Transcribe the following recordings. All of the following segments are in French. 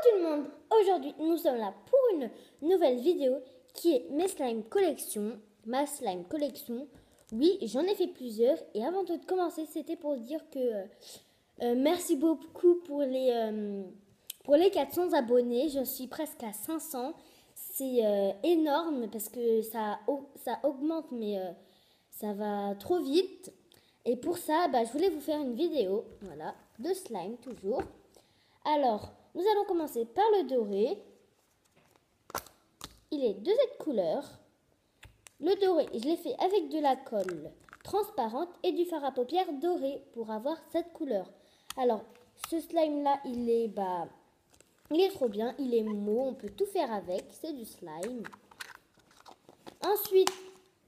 tout le monde, aujourd'hui nous sommes là pour une nouvelle vidéo qui est ma slime collection. Oui, j'en ai fait plusieurs et avant de commencer c'était pour dire que merci beaucoup pour les 400 abonnés, je suis presque à 500, c'est énorme parce que ça augmente mais ça va trop vite et pour ça je voulais vous faire une vidéo, voilà, de slime toujours. Alors, nous allons commencer par le doré. Il est de cette couleur. Le doré, je l'ai fait avec de la colle transparente et du fard à paupières doré pour avoir cette couleur. Alors, ce slime-là, il est trop bien. Il est mou, on peut tout faire avec. C'est du slime. Ensuite,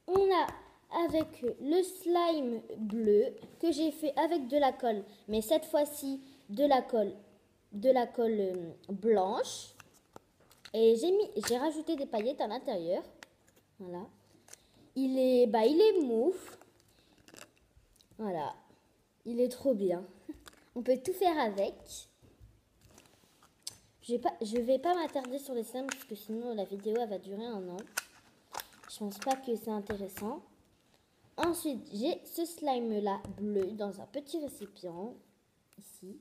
on a avec le slime bleu que j'ai fait avec de la colle. Mais cette fois-ci, de la colle blanche et j'ai rajouté des paillettes à l'intérieur. Voilà, il est mou. Voilà, il est trop bien. On peut tout faire avec. Je vais pas m'attarder sur les slimes parce que sinon la vidéo elle va durer 1 an. Je pense pas que c'est intéressant. Ensuite, j'ai ce slime là bleu dans un petit récipient ici.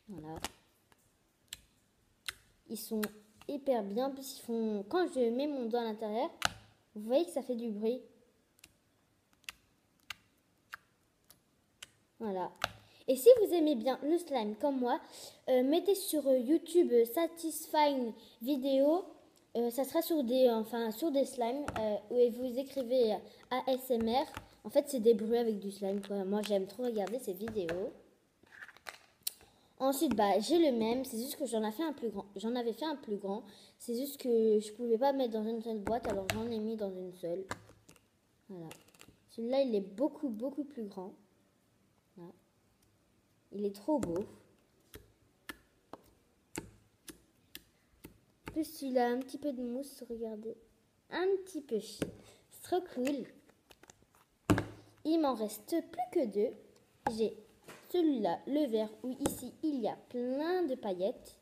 Voilà. Ils sont hyper bien, puisqu'ils font, quand je mets mon doigt à l'intérieur, vous voyez que ça fait du bruit. Voilà. Et si vous aimez bien le slime comme moi, mettez sur YouTube Satisfying Vidéo. Ça sera sur des slimes où vous écrivez ASMR. En fait, c'est des bruits avec du slime, quoi. Moi, j'aime trop regarder ces vidéos. Ensuite, j'ai le même, c'est juste que j'en avais fait un plus grand. C'est juste que je pouvais pas mettre dans une seule boîte, alors j'en ai mis dans une seule. Voilà. Celui-là, il est beaucoup plus grand. Voilà. Il est trop beau. En plus, il a un petit peu de mousse, regardez. Un petit peu. C'est trop cool. Il m'en reste plus que 2. J'ai celui-là, le vert, où ici il y a plein de paillettes.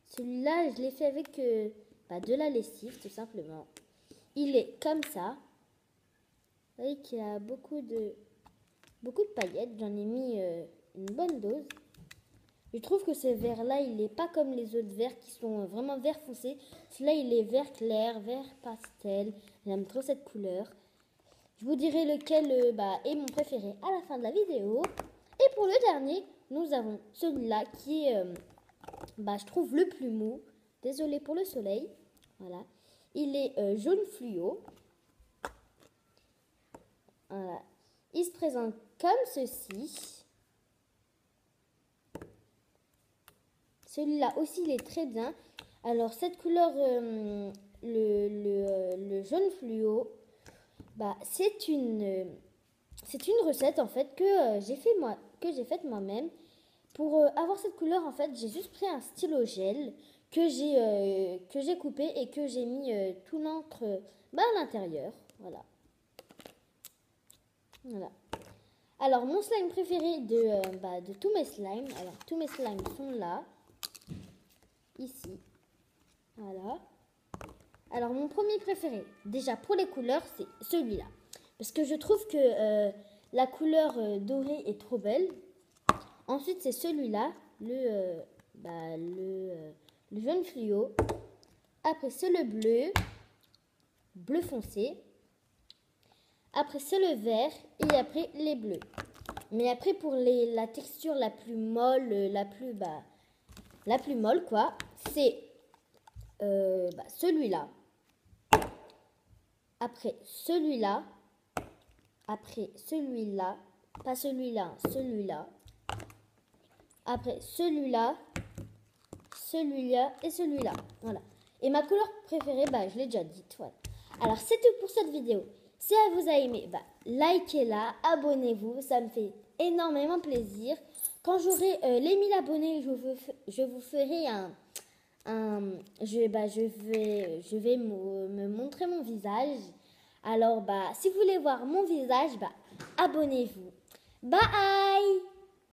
Celui-là, je l'ai fait avec de la lessive, tout simplement. Il est comme ça. Vous voyez qu'il a beaucoup de paillettes. J'en ai mis une bonne dose. Je trouve que ce vert-là, il n'est pas comme les autres verts qui sont vraiment vert foncé. Celui-là, il est vert clair, vert pastel. J'aime trop cette couleur. Je vous dirai lequel est mon préféré à la fin de la vidéo. Et pour le dernier, nous avons celui-là qui est, je trouve, le plus mou. Désolée pour le soleil. Voilà. Il est jaune fluo. Voilà. Il se présente comme ceci. Celui-là aussi, il est très bien. Alors, cette couleur, le jaune fluo, c'est une recette en fait que j'ai faite moi-même. Pour avoir cette couleur, en fait, j'ai juste pris un stylo gel que j'ai coupé et que j'ai mis tout l'encre à l'intérieur. Voilà. Voilà. Alors, mon slime préféré de tous mes slimes. Alors, tous mes slimes sont là. Ici. Voilà. Alors, mon premier préféré, déjà pour les couleurs, c'est celui-là. Parce que je trouve que la couleur dorée est trop belle. Ensuite, c'est celui-là, le jaune fluo. Après, c'est le bleu foncé. Après, c'est le vert. Et après, les bleus. Mais après, pour la texture la plus molle, la plus molle, quoi, c'est celui-là. Après, celui-là. Après, celui-là. Pas celui-là, celui-là. Après, celui-là. Celui-là et celui-là. Voilà. Et ma couleur préférée, je l'ai déjà dit. Voilà. Alors, c'est tout pour cette vidéo. Si elle vous a aimé, likez-la, abonnez-vous. Ça me fait énormément plaisir. Quand j'aurai les 1000 abonnés, je vous ferai je vais me montrer mon visage. Alors, si vous voulez voir mon visage, abonnez-vous. Bye!